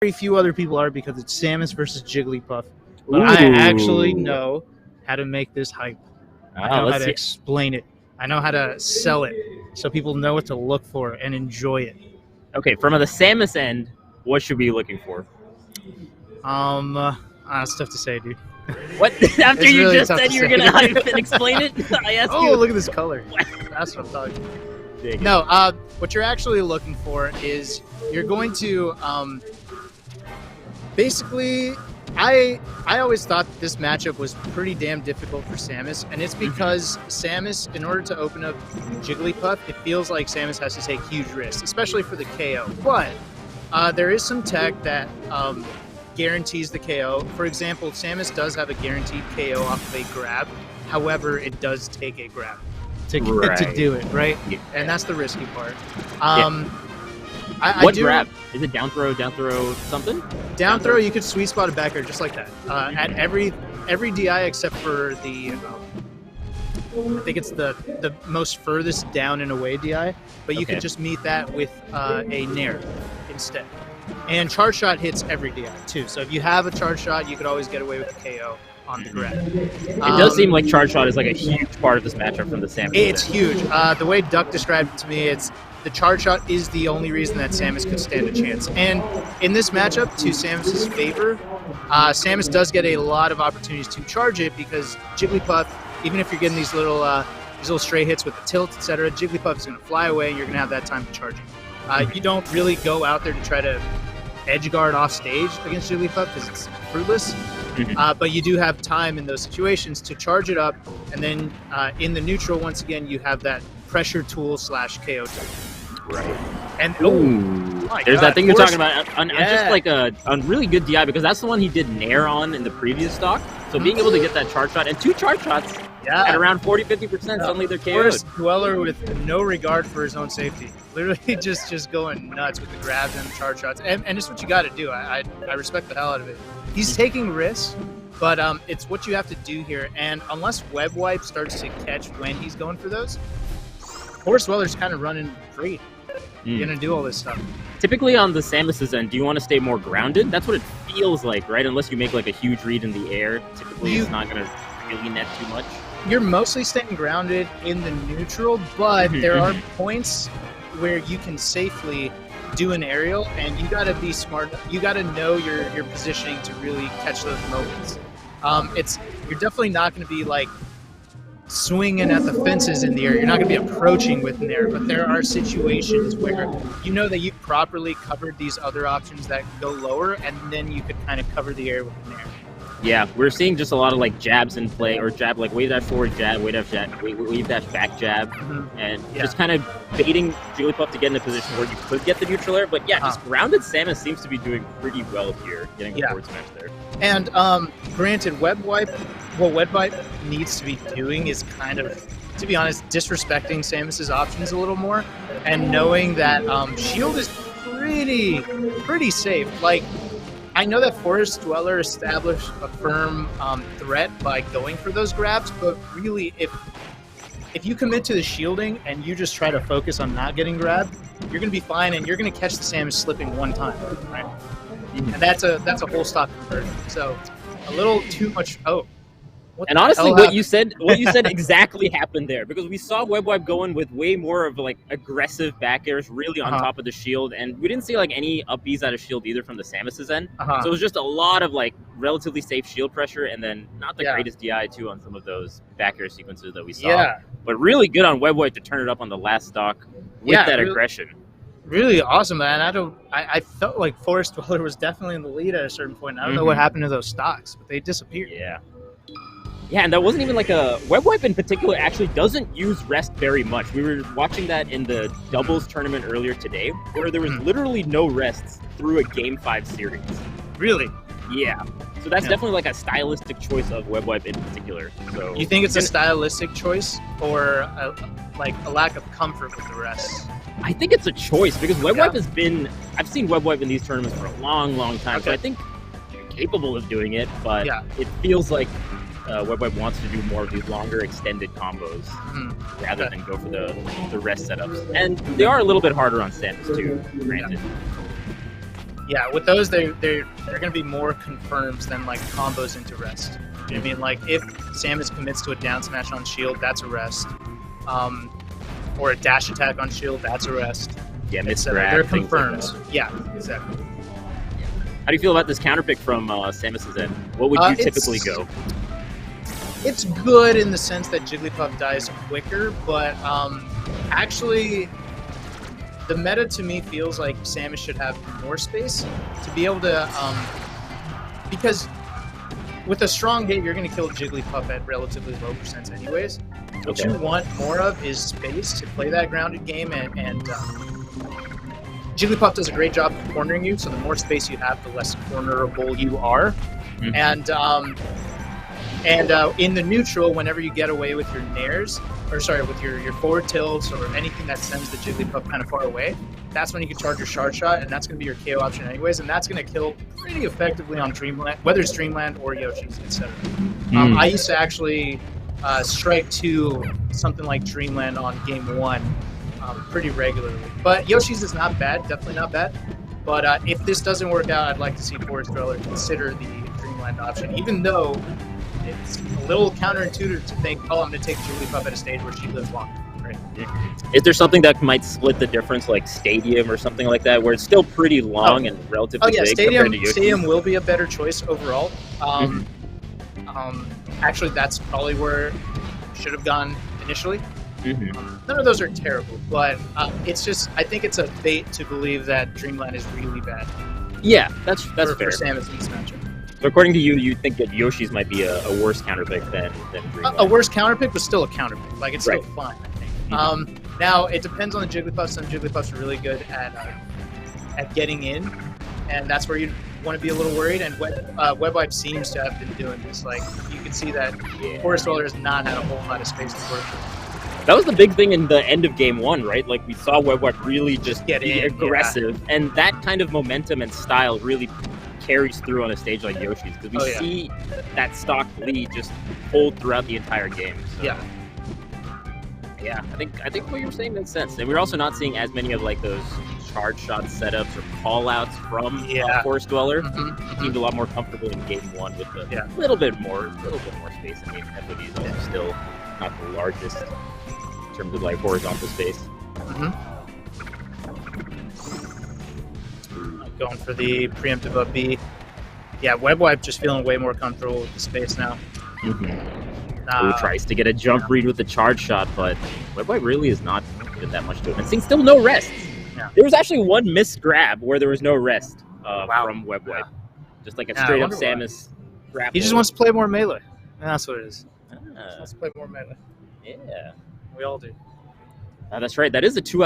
very few other people are because it's Samus versus Jigglypuff. But I actually know how to make this hype. I know how to explain it. I know how to sell it so people know what to look for and enjoy it. Okay, from the Samus end, what should we be looking for? It's tough to say, dude. What? After It's you really just tough said to you were say. gonna hype and explain it, I asked you. Oh, look at this color. That's what I'm talking. No, what you're actually looking for is you're going to basically. I always thought that this matchup was pretty damn difficult for Samus, and it's because Samus, in order to open up Jigglypuff, it feels like Samus has to take huge risks, especially for the KO. But there is some tech that guarantees the KO. For example, Samus does have a guaranteed KO off of a grab. However, it does take a grab to do it, right? Yeah. And that's the risky part. What grab? Is it down throw, something? Down throw, you could sweet spot a back air just like that. At every DI except for the, I think it's the most furthest down and away DI, but you could just meet that with a nair instead. And charge shot hits every DI too. So if you have a charge shot, you could always get away with a KO on the grab. It does seem like charge shot is like a huge part of this matchup from the Samus. It's huge. The way Duck described it to me, it's the charge shot is the only reason that Samus could stand a chance. And in this matchup, to Samus's favor, Samus does get a lot of opportunities to charge it because Jigglypuff, even if you're getting these little stray hits with the tilt, etc., Jigglypuff is going to fly away and you're going to have that time to charge it. You don't really go out there to try to edge guard off stage against Jigglypuff because it's fruitless. But you do have time in those situations to charge it up, and then in the neutral, once again, you have that pressure tool / KO tool. Right. And there's that thing you're talking about. Just like a really good DI because that's the one he did nair on in the previous stock. So being able to get that charge shot and 2 charge shots at around 40-50%, suddenly they're KO'd. Forrest Dweller with no regard for his own safety. Literally just going nuts with the grabs and the charge shots. And it's what you got to do. I respect the hell out of it. He's taking risks, but it's what you have to do here. And unless Webwipe starts to catch when he's going for those, Forrest Dweller's kind of running free. You're going to do all this stuff. Typically on the Samus's end, do you want to stay more grounded? That's what it feels like, right? Unless you make like a huge read in the air, typically it's not going to really net too much. You're mostly staying grounded in the neutral, but there are points where you can safely do an aerial, and you got to be smart. You got to know your positioning to really catch those moments. You're definitely not going to be like swinging at the fences in the air. You're not going to be approaching with an air, but there are situations where you know that you've properly covered these other options that go lower, and then you could kind of cover the air with an air. Yeah, we're seeing just a lot of like jabs in play, or jab like wave dash forward jab, wave dash back jab, and just kind of baiting Jigglypuff to get in a position where you could get the neutral air. But yeah, just grounded Samus seems to be doing pretty well here, getting the forward smash there. And granted, Webwipe needs to be doing is kind of, to be honest, disrespecting Samus's options a little more, and knowing that shield is pretty safe. Like, I know that Forrest Dweller established a firm threat by going for those grabs, but really, if you commit to the shielding and you just try to focus on not getting grabbed, you're going to be fine, and you're going to catch the Samus slipping one time, right? And that's a whole stock conversion. So a little too much. And honestly, what you said exactly happened there, because we saw Webwipe going with way more of like aggressive back airs, really on top of the shield, and we didn't see like any up Bs out of shield either from the Samus's end. So it was just a lot of like relatively safe shield pressure, and then not the greatest DI too on some of those back air sequences that we saw. But really good on Webwipe to turn it up on the last stock with that aggression. Really awesome, man. I felt like Forrest Dweller was definitely in the lead at a certain point. I don't know what happened to those stocks, but they disappeared. Yeah, and that wasn't even like a... Webwipe in particular actually doesn't use rest very much. We were watching that in the doubles tournament earlier today, where there was literally no rests through a Game 5 series. Really? Yeah. So that's definitely like a stylistic choice of Webwipe in particular. So you think it's a stylistic choice, or a lack of comfort with the rest? I think it's a choice, because Webwipe has been... I've seen Webwipe in these tournaments for a long time, so I think you're capable of doing it, but it feels like Webwipe wants to do more of these longer extended combos rather than go for the rest setups. And they are a little bit harder on Samus too, granted. Yeah, with those, they're going to be more confirms than like combos into rest. You know what I mean? Like if Samus commits to a down smash on shield, that's a rest. Or a dash attack on shield, that's a rest. Yeah, they're confirms. Like yeah, exactly. How do you feel about this counter pick from Samus's end? What would you typically go? It's good in the sense that Jigglypuff dies quicker, but actually, the meta to me feels like Samus should have more space to be able to, because with a strong hit, you're going to kill Jigglypuff at relatively low percents anyways. What you want more of is space to play that grounded game, and Jigglypuff does a great job of cornering you, so the more space you have, the less cornerable you are. Mm-hmm. And in the neutral, whenever you get away with your nairs, or sorry, with your forward tilts or anything that sends the Jigglypuff kind of far away, that's when you can charge your shard shot, and that's going to be your KO option anyways, and that's going to kill pretty effectively on Dreamland, whether it's Dreamland or Yoshi's, etc. I used to actually strike 2 something like Dreamland on game 1 pretty regularly. But Yoshi's is not bad, definitely not bad. But if this doesn't work out, I'd like to see Forest Dweller consider the Dreamland option, even though it's a little counterintuitive to think, oh, I'm going to take Jigglypuff at a stage where she lives longer. Right? Is there something that might split the difference, like Stadium or something like that, where it's still pretty long and relatively big compared to Yoshi? Stadium will be a better choice overall. Actually, that's probably where it should have gone initially. None of those are terrible, but it's just, I think it's a bait to believe that Dreamland is really bad. Yeah, that's fair. For Samus in this matchup. So according to you, you think that Yoshi's might be a worse counterpick than Dreamland? A worse counterpick, but still a counterpick. Like, it's still fine, I think. Now, it depends on the Jigglypuff. Some Jigglypuffs are really good at getting in, and that's where you want to be a little worried, and Webwipe seems to have been doing this. Like, you can see that Forest Dweller has not had a whole lot of space to work with. That was the big thing in the end of game 1, right? Like, we saw Webwipe really just get aggressive, and that kind of momentum and style really carries through on a stage like Yoshi's, because we see that stock lead just hold throughout the entire game. So, yeah, I think what you're saying makes sense, and we're also not seeing as many of like those charge shot setups or call outs from Forest Dweller. He seemed a lot more comfortable in game 1 with a little bit more space. I mean, FOD is also still not the largest in terms of like horizontal space. Going for the preemptive up B. Yeah, Webwipe just feeling way more comfortable with the space now. Who tries to get a jump read with the charge shot, but Webwipe really is not doing that much to it. And seeing still no rest. There was actually one missed grab where there was no rest from Webwipe. Just like a straight up Samus grab. He just wants to play more melee. That's what it is. He wants to play more melee. Yeah. We all do. That's right. That is a 2 out of